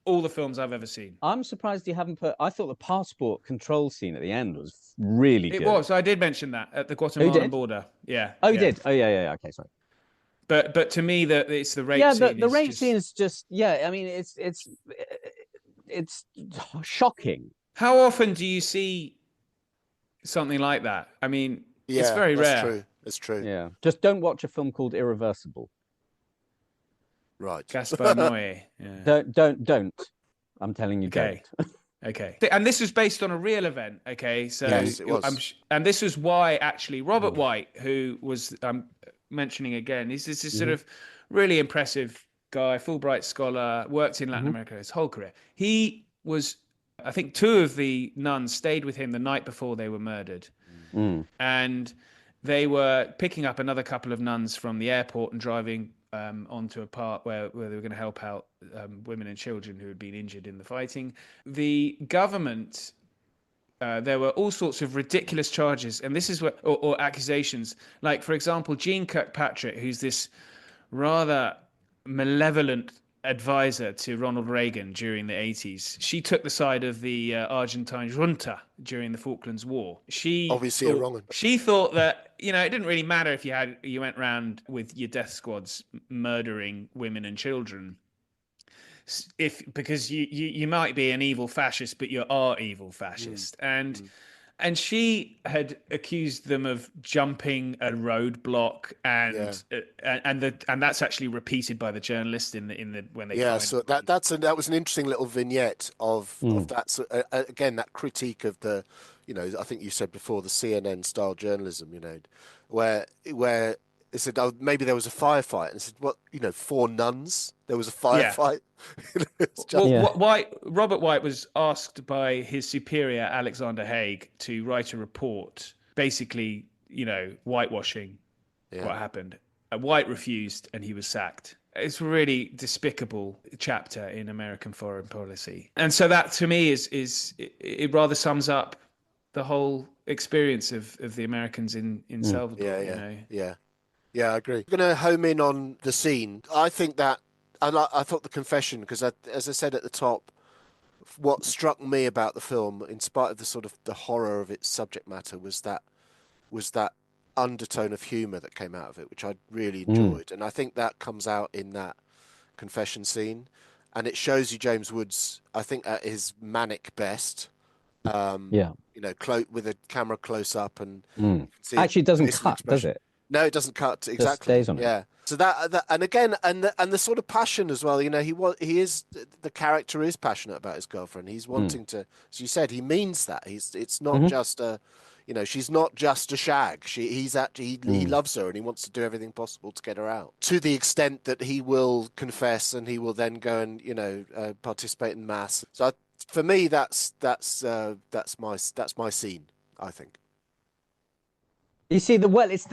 all the films I've ever seen. I'm surprised you haven't put. I thought the passport control scene at the end was really good. It was. I did mention that at the Oh, you Guatemalan did? border. Yeah. Oh, you yeah. did. Oh, yeah. Okay, sorry. But to me, it's the rape Yeah, scene. the rape just... scene is just. Yeah, I mean, it's shocking. How often do you see something like that? I mean, it's very that's rare. True. It's true. Yeah, just don't watch a film called Irreversible. Right. Gaspar Noé. Yeah. Don't. I'm telling you, Okay. don't. Okay. And this was based on a real event. Okay. So yes, it was. And this was why actually Robert White, who was I'm mentioning again, he's this sort of really impressive guy, Fulbright scholar, worked in Latin America his whole career. He was, I think, 2 of the nuns stayed with him the night before they were murdered. And they were picking up another couple of nuns from the airport and driving onto a part where they were going to help out women and children who had been injured in the fighting. The government, there were all sorts of ridiculous charges, and this is what, or accusations. Like, for example, Jean Kirkpatrick, who's this rather malevolent advisor to Ronald Reagan during the 80s. She took the side of the Argentine junta during the Falklands War. She obviously a wrong one. She thought that, it didn't really matter if you went around with your death squads murdering women and children. Because you might be an evil fascist, but you are evil fascist. And she had accused them of jumping a roadblock, and that's actually repeated by the journalist in the when they so that was an interesting little vignette of that. So, again, that critique of the, I think you said before, the CNN style journalism, where they said, oh, maybe there was a firefight, and I said, what, 4 nuns? There was a firefight. Robert White was asked by his superior Alexander Haig to write a report, basically, whitewashing what happened. White refused, and he was sacked. It's a really despicable chapter in American foreign policy, and so that to me it rather sums up the whole experience of the Americans in Salvador. Yeah, I agree. I'm going to home in on the scene. I think that, and I thought the confession, because as I said at the top, what struck me about the film, in spite of the sort of the horror of its subject matter, was that undertone of humour that came out of it, which I really enjoyed. And I think that comes out in that confession scene. And it shows you James Woods, I think, at his manic best. With a camera close up, and actually it doesn't cut, does it? No, it doesn't cut exactly. Just stays on it. So that and again, and the sort of passion as well. The character is passionate about his girlfriend. He's wanting to, as you said, he means that. It's not just a, she's not just a shag. He loves her, and he wants to do everything possible to get her out. To the extent that he will confess, and he will then go and participate in mass. So for me, that's my scene, I think. You see, it's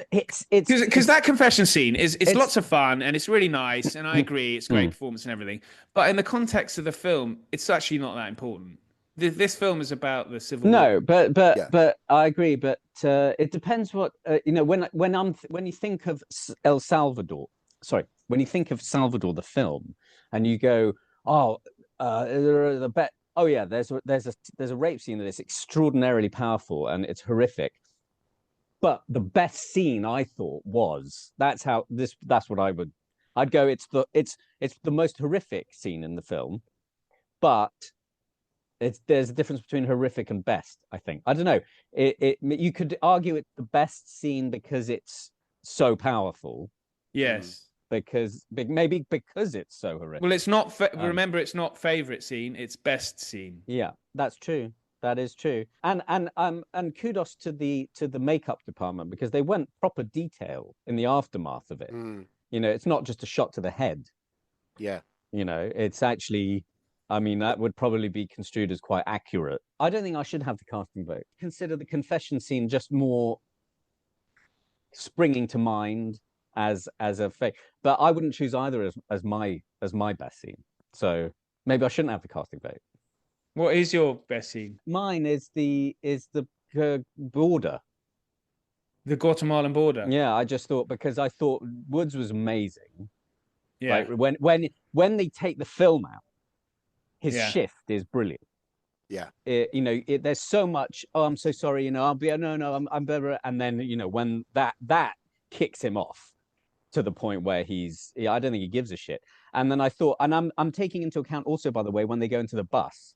because that confession scene is lots of fun, and it's really nice, and I agree, it's great performance and everything. But in the context of the film, it's actually not that important. This film is about the Civil War. No, but I agree. But it depends what when you think of El Salvador. Sorry, when you think of Salvador the film, and you go, there's a rape scene that is extraordinarily powerful and it's horrific. But the best scene I thought was that's what I'd go. It's the most horrific scene in the film, but there's a difference between horrific and best. I think, I don't know. You could argue it's the best scene because it's so powerful. Yes. Maybe because it's so horrific. Well, it's not. Remember, it's not favorite scene; it's best scene. Yeah, that's true. That is true, and kudos to the makeup department, because they went proper detail in the aftermath of it. It's not just a shot to the head. Yeah, it's actually. I mean, that would probably be construed as quite accurate. I don't think I should have the casting vote. Consider the confession scene just more springing to mind as a fake, but I wouldn't choose either as my best scene. So maybe I shouldn't have the casting vote. What is your best scene? Mine is the border, the Guatemalan border. Yeah, I just thought, because I thought Woods was amazing. Yeah, like when they take the film out, his Yeah. shift is brilliant. Yeah. There's so much. Oh, I'm so sorry. I'll be. No, I'm better. And then when that kicks him off to the point where I don't think he gives a shit. And then I thought, and I'm taking into account also, by the way, when they go into the bus,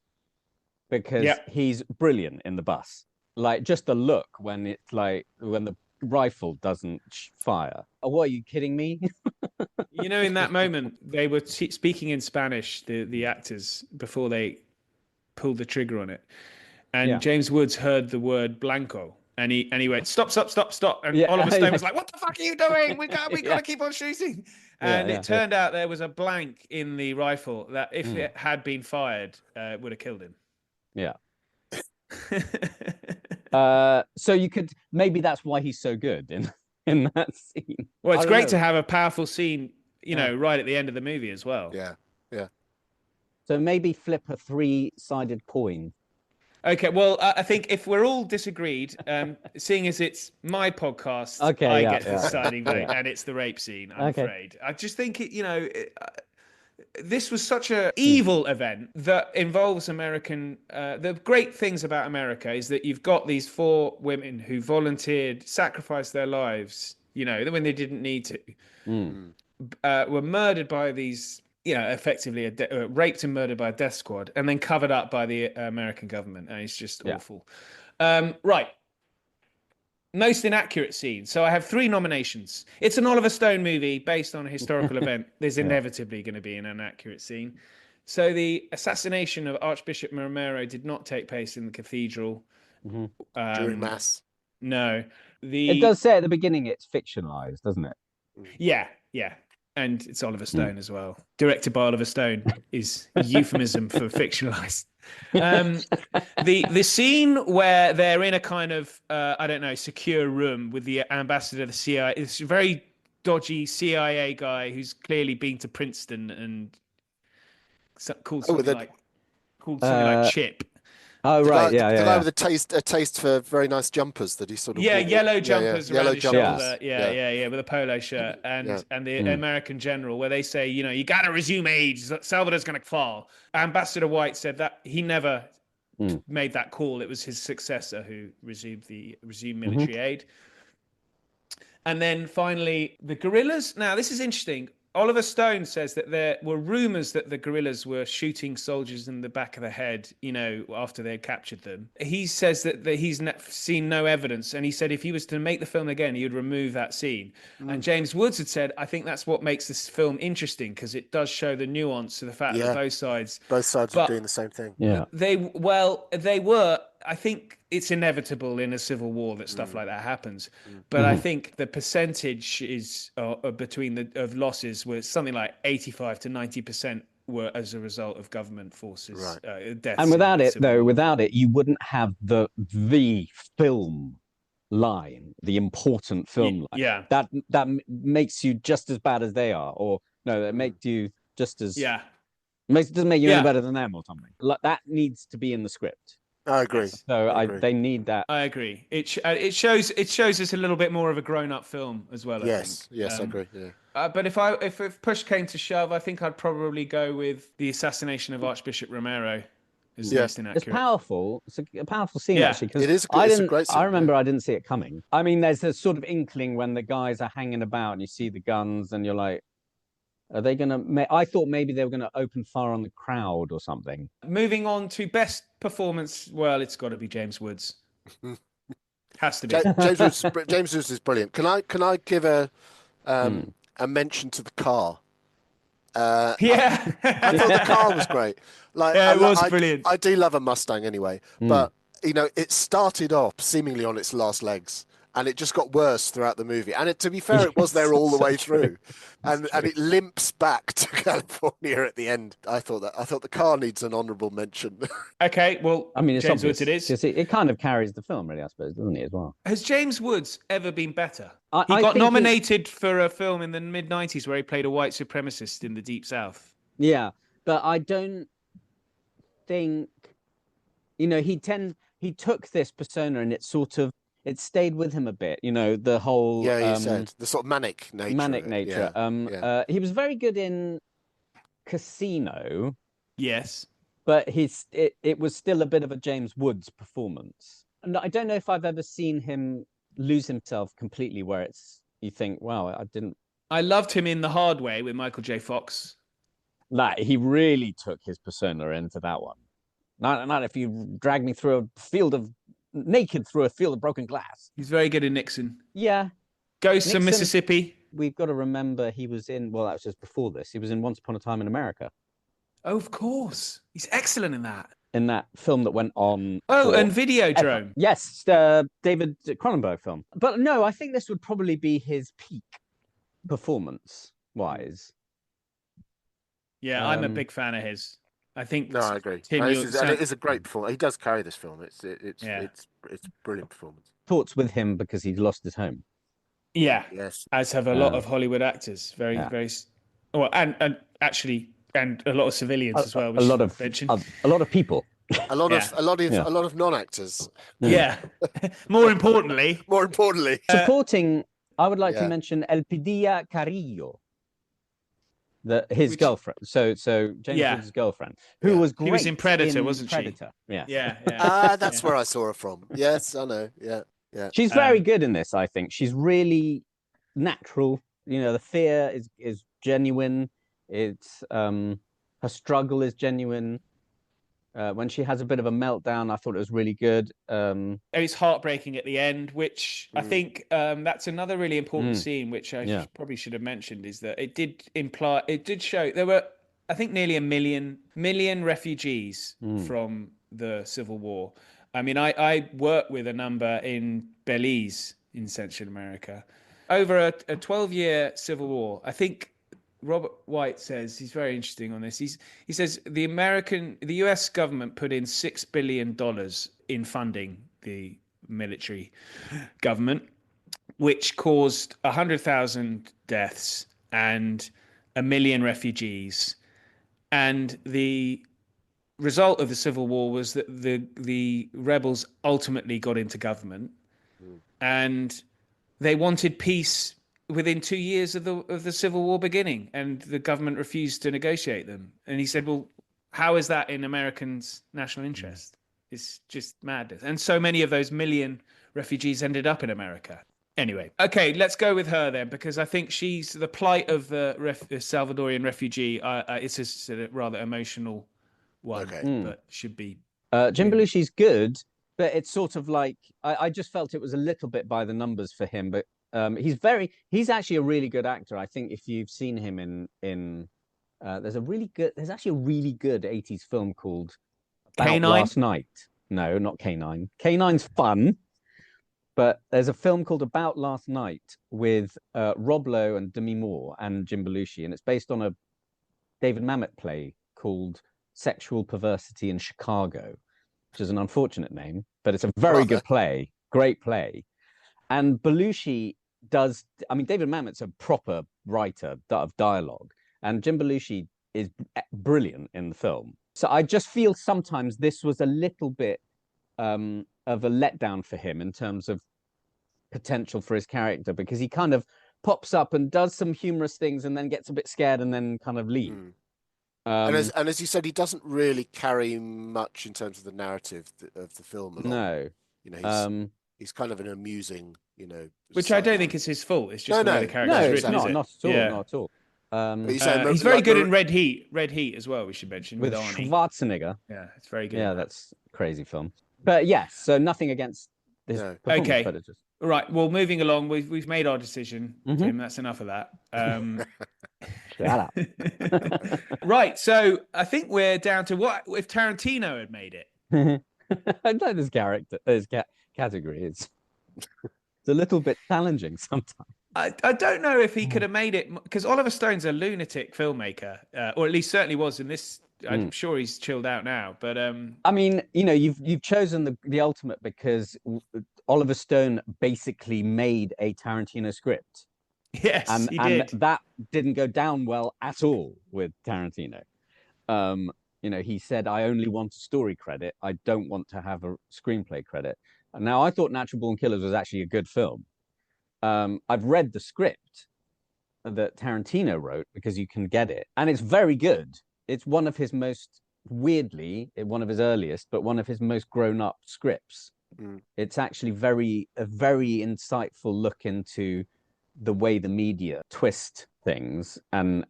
because he's brilliant in the bus. Like just the look when it's like when the rifle doesn't fire. Oh, what, are you kidding me? In that moment, they were speaking in Spanish, the actors, before they pulled the trigger on it. And James Woods heard the word blanco. And he went, stop. And Oliver Stone was like, what the fuck are you doing? We got to keep on shooting. And it turned out there was a blank in the rifle that if it had been fired, would have killed him. Yeah. So you could, maybe that's why he's so good in that scene. Well, it's great to have a powerful scene, right at the end of the movie as well. Yeah. So maybe flip a 3-sided coin. Okay, well, I think if we're all disagreed, seeing as it's my podcast, I get the deciding vote, and it's the rape scene, I'm afraid. I just think, this was such an evil event that involves American... the great things about America is that you've got these 4 women who volunteered, sacrificed their lives, when they didn't need to, were murdered by these... effectively raped and murdered by a death squad and then covered up by the American government. And it's just awful. Right. Most inaccurate scene. So I have 3 nominations. It's an Oliver Stone movie based on a historical event. There's inevitably going to be an inaccurate scene. So the assassination of Archbishop Romero did not take place in the cathedral. During Mass. No. It does say at the beginning it's fictionalized, doesn't it? Yeah. And it's Oliver Stone as well. Directed by Oliver Stone is a euphemism for fictionalized. The scene where they're in a kind of, secure room with the ambassador of the CIA, this very dodgy CIA guy who's clearly been to Princeton and called something like Chip. Oh, right, the guy with a taste for very nice jumpers that he sort of yellow jumpers around his shoulder, yes. with a polo shirt, and the American general, where they say, you got to resume aid, Salvador's going to fall. Ambassador White said that he never made that call. It was his successor who resumed military aid. And then finally, the guerrillas. Now, this is interesting. Oliver Stone says that there were rumors that the guerrillas were shooting soldiers in the back of the head, after they had captured them. He says that he's seen no evidence. And he said if he was to make the film again, he would remove that scene. And James Woods had said, I think that's what makes this film interesting, because it does show the nuance of the fact that both sides were doing the same thing. Yeah. They were... I think it's inevitable in a civil war that stuff like that happens, but I think the percentage is between of losses was something like 85 to 90% were as a result of government forces. Deaths. And without it, you wouldn't have the film line, the important film line. Yeah, that makes you just as bad as they are, or no, that makes you just as doesn't make you any better than them or something. Like that needs to be in the script. I agree. So they need that. I agree. It shows us a little bit more of a grown-up film as well. Yes, I agree. Yeah. But if push came to shove, I think I'd probably go with the assassination of Archbishop Romero. As most inaccurate. It's powerful. It's a powerful scene actually. It is. It's a great scene. I remember I didn't see it coming. I mean, there's a sort of inkling when the guys are hanging about and you see the guns and you're like, are they going to... I thought maybe they were going to open fire on the crowd or something. Moving on to best performance, well, it's got to be James Woods. Has to be. James Woods is brilliant. Can I give a mention to the car? I thought the car was great. It was brilliant. I do love a Mustang anyway, but it started off seemingly on its last legs. And it just got worse throughout the movie. And to be fair, it was there all the way through. And it limps back to California at the end. I thought the car needs an honourable mention. Okay, well, I mean, it's James obvious. Woods it is. It kind of carries the film, really, I suppose, doesn't it, as well? Has James Woods ever been better? He got nominated for a film in the mid-90s where he played a white supremacist in the Deep South. Yeah, but I don't think... he took this persona and it stayed with him a bit, the whole... Yeah, you said. The sort of manic nature. He was very good in Casino. Yes. but it was still a bit of a James Woods performance. And I don't know if I've ever seen him lose himself completely, where you think, wow, I didn't. I loved him in The Hard Way with Michael J. Fox. Like, he really took his persona into that one. Not if you drag me through a field of broken glass. He's very good in Nixon. Yeah. Ghosts Nixon, of Mississippi. We've got to remember he was in, well, that was just before this. He was in Once Upon a Time in America. Oh, of course. He's excellent in that. In that film that went on. Oh, and Videodrome. Yes, David Cronenberg film. But no, I think this would probably be his peak performance-wise. Yeah, I'm a big fan of his. I think. No, I agree. Tim, it is a great performance. He does carry this film. It's brilliant performance. Thoughts with him because he'd lost his home. Yeah. Yes. As have a lot of Hollywood actors. Very. Well, and actually, and a lot of civilians as well. A lot of people. A lot of non-actors. Yeah. More importantly. Supporting, I would like to mention Elpidia Carrillo. His girlfriend, so James Woods' girlfriend, who was great. She was in Predator, wasn't she? Predator, yeah. That's where I saw her from. Yes, I know. Yeah. She's very good in this. I think she's really natural. You know, the fear is genuine. It's her struggle is genuine. When she has a bit of a meltdown, I thought it was really good. It's heartbreaking at the end, which I think that's another really important scene, which I probably should have mentioned, is that it did show there were, I think, nearly a million refugees from the Civil War. I mean, I worked with a number in Belize in Central America. Over a 12-year Civil War, I think Robert White says, he's very interesting on this. He says the US government put in $6 billion in funding the military government, which caused 100,000 deaths and 1 million refugees. And the result of the Civil War was that the rebels ultimately got into government, and they wanted peace within 2 years of the Civil War beginning, and the government refused to negotiate them. And he said, well, how is that in Americans' national interest? It's just madness. And so many of those million refugees ended up in America. Anyway, okay, let's go with her then, because I think she's the plight of the Salvadorian refugee. It's a rather emotional one, but should be. Jim Belushi's good, but it's sort of like, I just felt it was a little bit by the numbers for him, but he's actually a really good actor. I think if you've seen him in there's actually a really good 80s film called About Last Night. No, not K9. K9's fun, but there's a film called About Last Night with Rob Lowe and Demi Moore and Jim Belushi, and it's based on a David Mamet play called Sexual Perversity in Chicago, which is an unfortunate name, but it's a very good play, great play. And Belushi David Mamet's a proper writer of dialogue, and Jim Belushi is brilliant in the film. So I just feel sometimes this was a little bit of a letdown for him in terms of potential for his character, because he kind of pops up and does some humorous things and then gets a bit scared and then kind of leaves. And as you said, he doesn't really carry much in terms of the narrative of the film. No, he's kind of an amusing, which I don't think is his fault. It's just the way the character is written. Not at all. He's very good in Red Heat. Red Heat as well, we should mention, with Arnie Schwarzenegger. Yeah, it's very good. Yeah, that's a crazy film. But yes, so nothing against this performance. Okay. But it's just... Right. Well, moving along, we've made our decision, Tim. That's enough of that. Shut up. Right. So I think we're down to what if Tarantino had made it. I know this category. It's a little bit challenging sometimes. I don't know if he could have made it, because Oliver Stone's a lunatic filmmaker, or at least certainly was in this. I'm sure he's chilled out now, but I mean, you've chosen the ultimate, because Oliver Stone basically made a Tarantino script. Yes, he did. And that didn't go down well at all with Tarantino. He said, I only want a story credit. I don't want to have a screenplay credit. Now, I thought Natural Born Killers was actually a good film. I've read the script that Tarantino wrote, because you can get it, and it's very good. It's one of his most weirdly one of his earliest, but one of his most grown-up scripts. It's actually a very insightful look into the way the media twist things and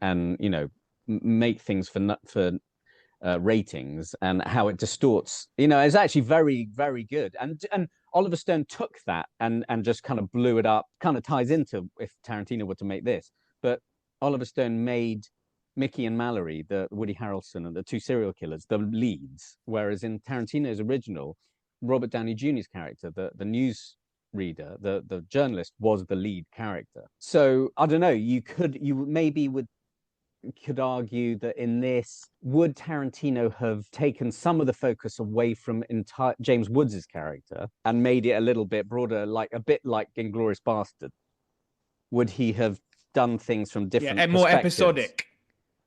make things for ratings, and how it distorts. It's actually very, very good. And Oliver Stone took that and just kind of blew it up. Kind of ties into if Tarantino were to make this, but Oliver Stone made Mickey and Mallory, the Woody Harrelson and the two serial killers, the leads, whereas in Tarantino's original, Robert Downey Jr.'s character, the news reader, the journalist, was the lead character. So I don't know. You could argue that in this, would Tarantino have taken some of the focus away from James Woods' character and made it a little bit broader, a bit like Inglourious Bastard? Would he have done things from different and more episodic?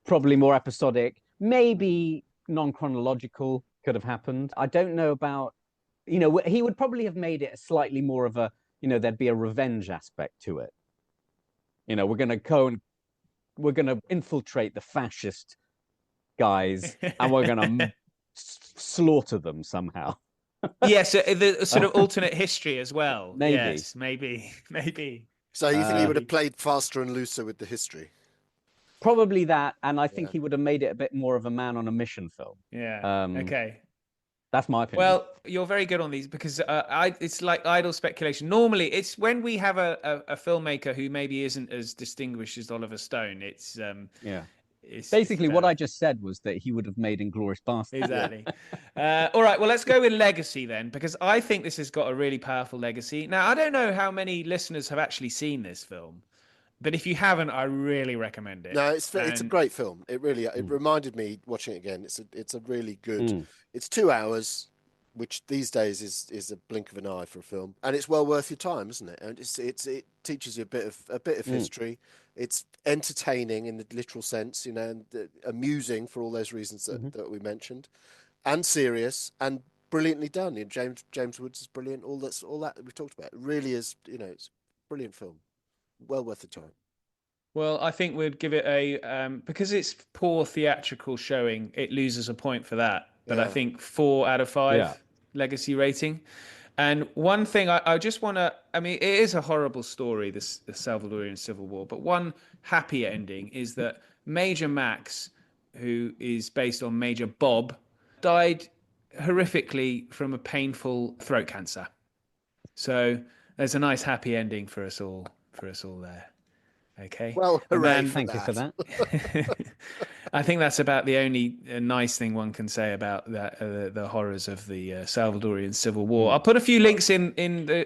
Probably more episodic. Maybe non-chronological could have happened. I don't know about. He would probably have made it slightly more of a. There'd be a revenge aspect to it. We're going to go and we're going to infiltrate the fascist guys and we're going to slaughter them somehow. Yes, the sort of alternate history as well. Maybe. Yes, maybe. So you think he would have played faster and looser with the history? Probably that, and I think he would have made it a bit more of a man on a mission film. Yeah. Okay. That's my opinion. Well, you're very good on these because it's like idle speculation. Normally, it's when we have a filmmaker who maybe isn't as distinguished as Oliver Stone. It's basically what I just said was that he would have made Inglourious Bastard. Exactly. All right, well, let's go with legacy then, because I think this has got a really powerful legacy. Now, I don't know how many listeners have actually seen this film, but if you haven't, I really recommend it. No, it's a great film. It reminded me watching it again. It's a really good. It's 2 hours, which these days is a blink of an eye for a film, and it's well worth your time, isn't it? And it teaches you a bit of history. It's entertaining in the literal sense, and amusing for all those reasons that we mentioned, and serious and brilliantly done. James Woods is brilliant. All that we've talked about. It really is. It's a brilliant film. Well worth the time. Well, I think we'd give it a because it's poor theatrical showing, it loses a point for that. But I think 4 out of 5 legacy rating. And one thing I just want to, it is a horrible story, the Salvadorian Civil War, but one happy ending is that Major Max, who is based on Major Bob, died horrifically from a painful throat cancer. So there's a nice happy ending for us all there. Okay. Well, hooray! Thank you for that. I think that's about the only nice thing one can say about the horrors of the Salvadorian Civil War. I'll put a few links in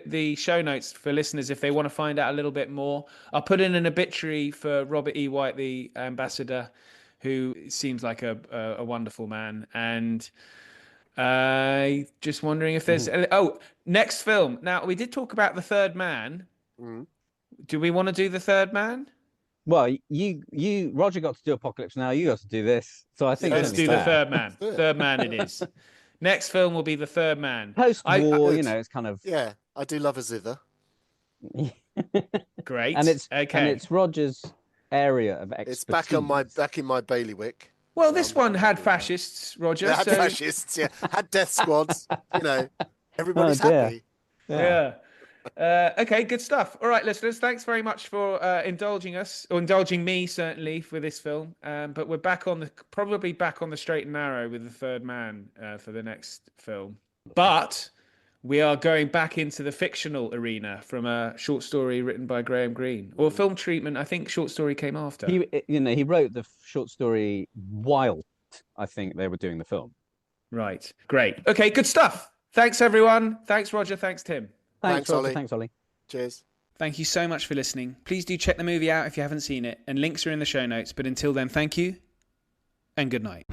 the show notes for listeners if they want to find out a little bit more. I'll put in an obituary for Robert E. White, the ambassador, who seems like a wonderful man. And just wondering if there's... next film. Now, we did talk about The Third Man. Do we want to do The Third Man? Well, you Roger got to do Apocalypse Now. You got to do this. So I think let's do The Third Man. Third Man it is. Next film will be The Third Man. Post-war, it's kind of... Yeah, I do love a zither. Great. And it's Roger's area of expertise. It's back in my bailiwick. Well, this one had fascists, Roger. It had fascists, yeah. Had death squads. Everybody's happy. Yeah. Okay, good stuff. All right, listeners, thanks very much for indulging me certainly for this film. But we're probably back on the straight and narrow with The Third Man for the next film. But we are going back into the fictional arena from a short story written by Graham Greene, or film treatment. I think short story came after. He wrote the short story while I think they were doing the film. Right. Great. Okay, good stuff. Thanks everyone. Thanks Roger. Thanks Tim. Thanks, Ollie. Thanks, Ollie. Cheers. Thank you so much for listening. Please do check the movie out if you haven't seen it, and links are in the show notes. But until then, thank you and good night.